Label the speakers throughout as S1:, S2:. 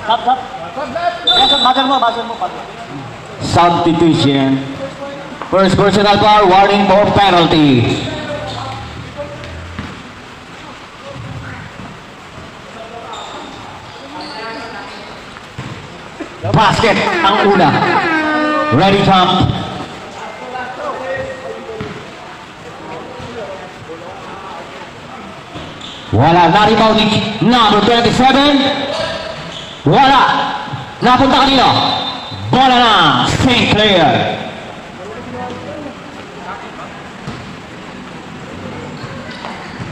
S1: Stop. Buzzer mo.
S2: Substitution. First personal foul, warning for penalty. Basket ang una. Ready jump. Wala na rebound ni number 27. Wala. Napunta kanino? Bola na. St. Clair.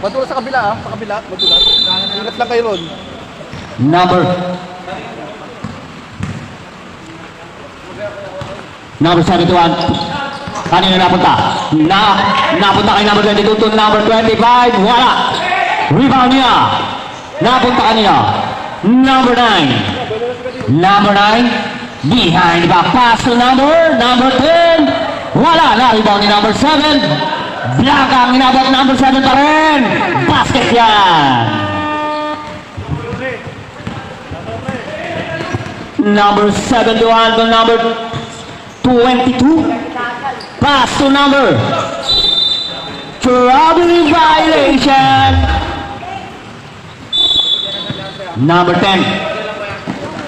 S3: Madulas sa kabila sa kabila, madulas. Ingat lang kayo ron.
S2: Number 71. Kanina napunta? Napunta kay number 22 to number 25. Wala. Rebound niya. Napunta kanina. Number 9. Number 9. Behind the back pass to number 10. Wala na. Rebound ni number 7. Black ang inabot number 7 pa rin. Basket yan. Number 71 to number 22. Pass to number. Traveling violation. Number 10.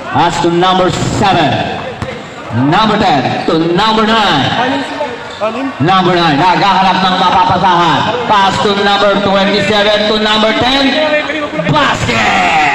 S2: Pass to number 7. Number 10 to number 9. Number 9. Naghahanap ng mapapasahan. Pass to number 27 to number 10. Basket.